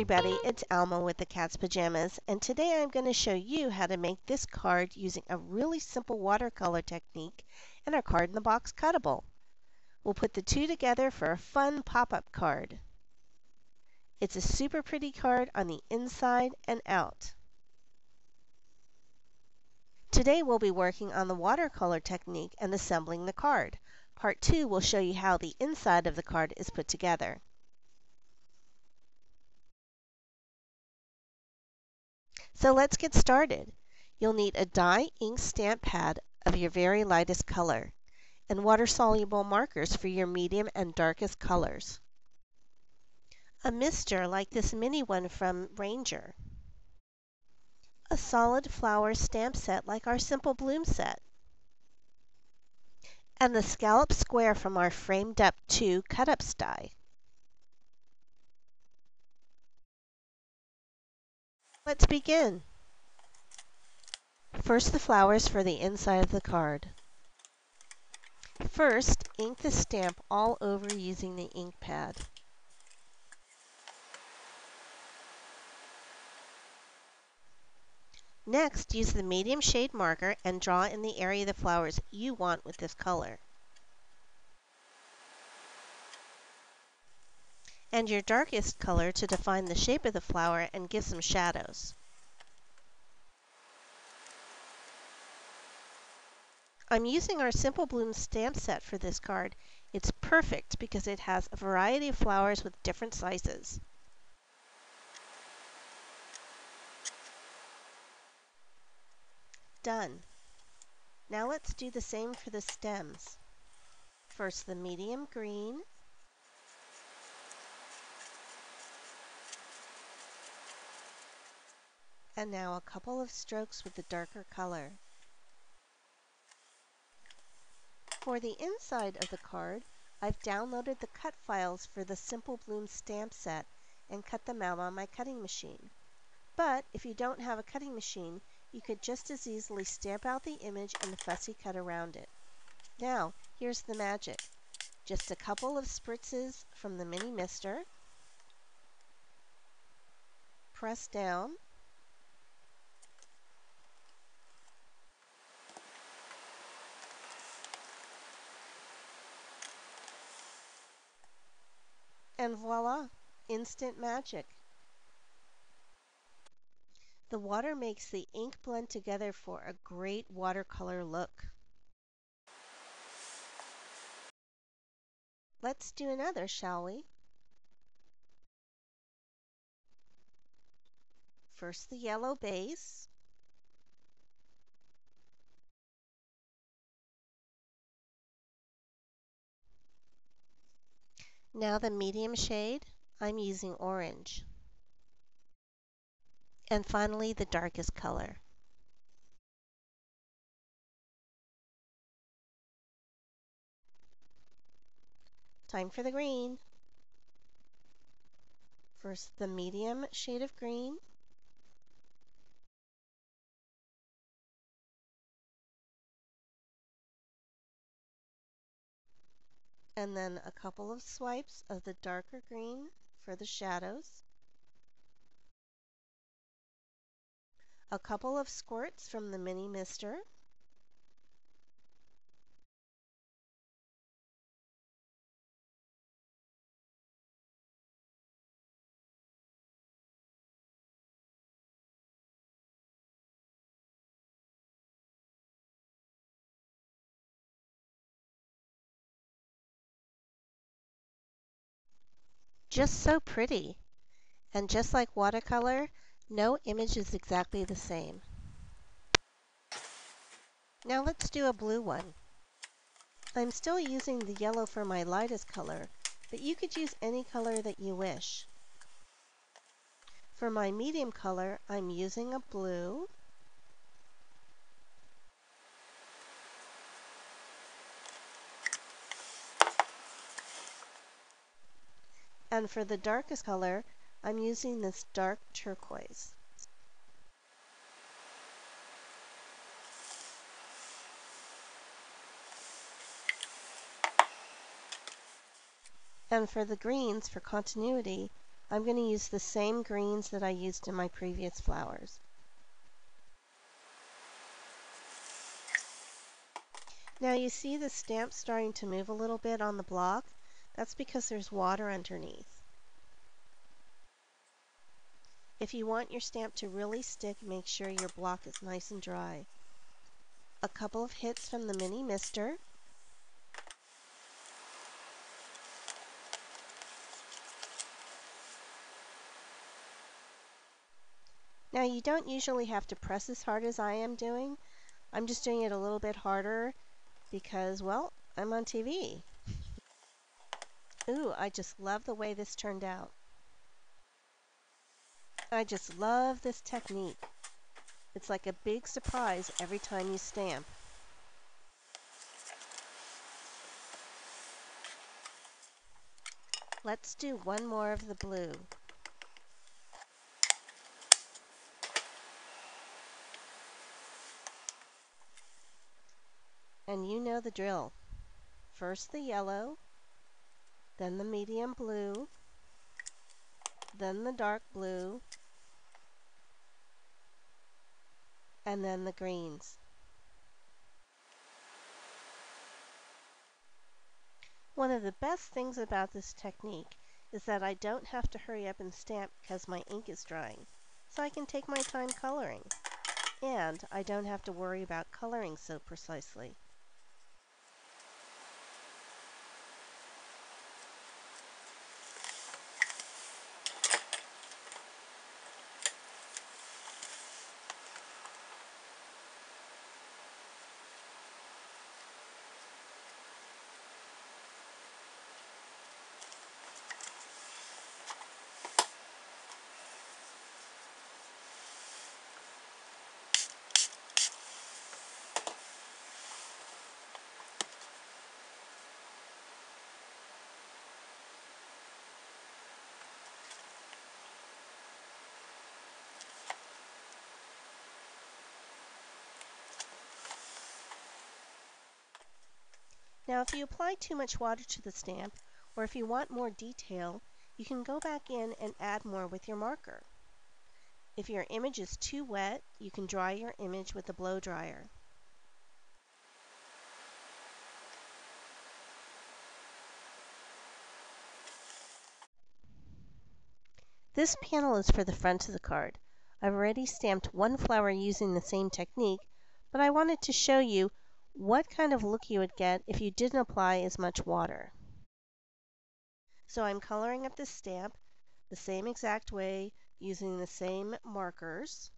everybody, it's Alma with the Cat's Pajamas, and today I'm going to show you how to make this card using a really simple watercolor technique and our card in the box cuttable. We'll put the two together for a fun pop-up card. It's a super pretty card on the inside and out. Today we'll be working on the watercolor technique and assembling the card. Part 2 will show you how the inside of the card is put together. So let's get started. You'll need a dye ink stamp pad of your very lightest color and water-soluble markers for your medium and darkest colors. A mister like this mini one from Ranger. A solid flower stamp set like our Simple Bloom set. And the scallop square from our Framed Up 2 cut-ups die. Let's begin. First, the flowers for the inside of the card. First, ink the stamp all over using the ink pad. Next, use the medium shade marker and draw in the area of the flowers you want with this color. And your darkest color to define the shape of the flower and give some shadows. I'm using our Simple Bloom stamp set for this card. It's perfect because it has a variety of flowers with different sizes. Done. Now let's do the same for the stems. First the medium green, and now a couple of strokes with the darker color. For the inside of the card, I've downloaded the cut files for the Simple Bloom stamp set and cut them out on my cutting machine. But if you don't have a cutting machine, you could just as easily stamp out the image and fussy cut around it. Now, here's the magic. Just a couple of spritzes from the mini mister. Press down. And voila, instant magic. The water makes the ink blend together for a great watercolor look. Let's do another, shall we? First the yellow base. Now the medium shade. I'm using orange. And finally the darkest color. Time for the green. First the medium shade of green. And then a couple of swipes of the darker green for the shadows. A couple of squirts from the mini mister. Just so pretty. And just like watercolor, no image is exactly the same. Now let's do a blue one. I'm still using the yellow for my lightest color, but you could use any color that you wish. For my medium color, I'm using a blue. And for the darkest color, I'm using this dark turquoise. And for the greens, for continuity, I'm going to use the same greens that I used in my previous flowers. Now you see the stamp starting to move a little bit on the block? That's because there's water underneath. If you want your stamp to really stick, make sure your block is nice and dry. A couple of hits from the mini mister. Now you don't usually have to press as hard as I am doing. I'm just doing it a little bit harder because, well, I'm on TV. Ooh, I just love the way this turned out. I just love this technique. It's like a big surprise every time you stamp. Let's do one more of the blue. And you know the drill. First the yellow, then the medium blue, then the dark blue, and then the greens. One of the best things about this technique is that I don't have to hurry up and stamp because my ink is drying, so I can take my time coloring. And I don't have to worry about coloring so precisely. Now if you apply too much water to the stamp, or if you want more detail, you can go back in and add more with your marker. If your image is too wet, you can dry your image with a blow dryer. This panel is for the front of the card. I've already stamped one flower using the same technique, but I wanted to show you what kind of look you would get if you didn't apply as much water. So I'm coloring up this stamp the same exact way using the same markers.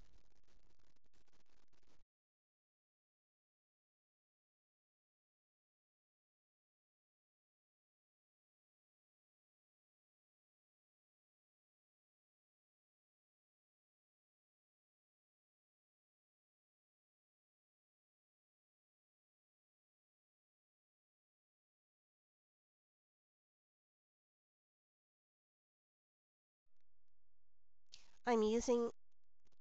I'm using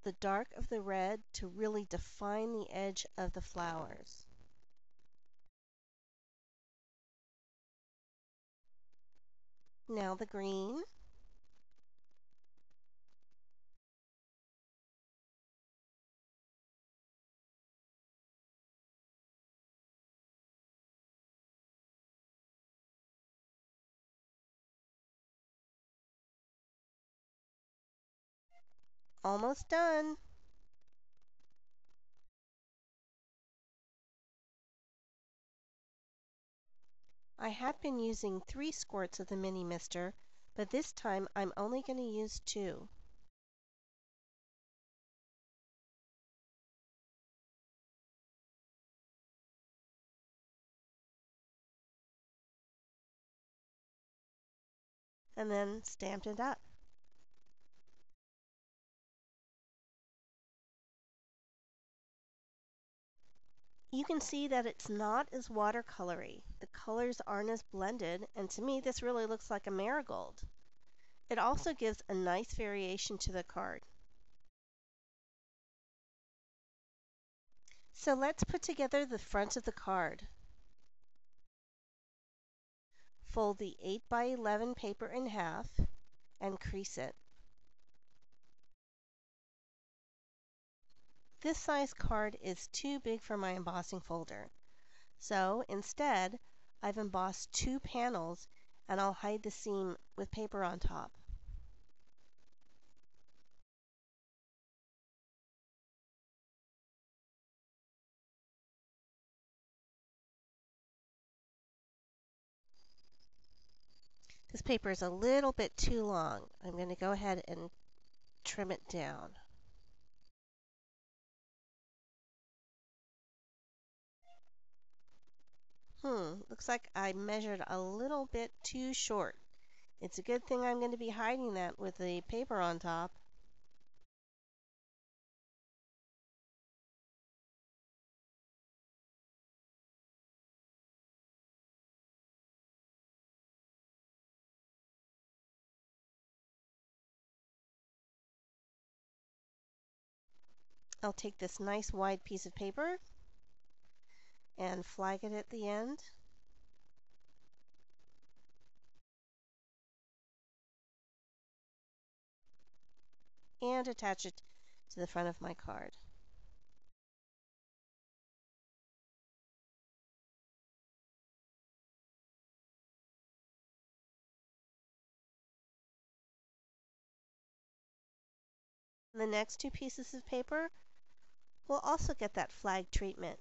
the dark of the red to really define the edge of the flowers. Now the green. Almost done. I have been using 3 squirts of the mini mister, but this time I'm only going to use 2. And then stamped it up. You can see that it's not as watercolory. The colors aren't as blended, and to me this really looks like a marigold. It also gives a nice variation to the card. So let's put together the front of the card. Fold the 8 by 11 paper in half and crease it. This size card is too big for my embossing folder. So instead, I've embossed 2 panels and I'll hide the seam with paper on top. This paper is a little bit too long. I'm going to go ahead and trim it down. Looks like I measured a little bit too short. It's a good thing I'm going to be hiding that with the paper on top. I'll take this nice wide piece of paper and flag it at the end. And attach it to the front of my card. The next 2 pieces of paper will also get that flag treatment.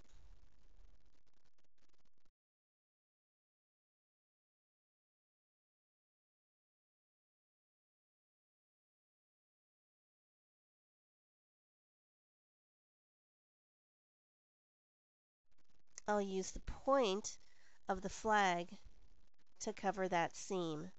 I'll use the point of the flag to cover that seam.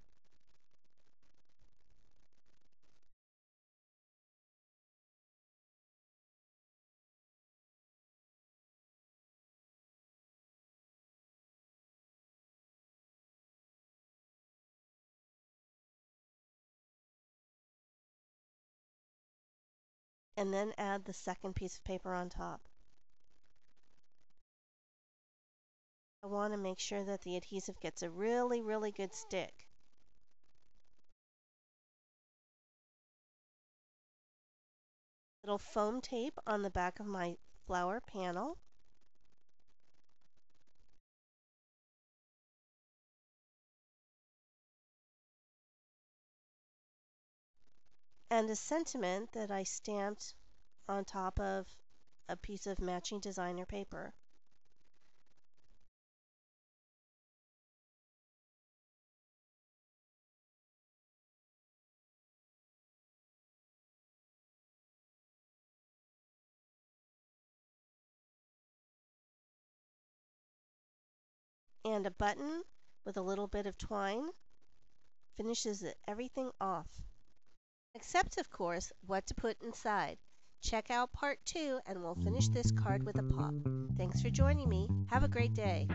And then add the second piece of paper on top. I want to make sure that the adhesive gets a really, really good stick. Little foam tape on the back of my flower panel. And a sentiment that I stamped on top of a piece of matching designer paper. And a button with a little bit of twine finishes everything off. Except, of course, what to put inside. Check out part 2 and we'll finish this card with a pop. Thanks for joining me. Have a great day.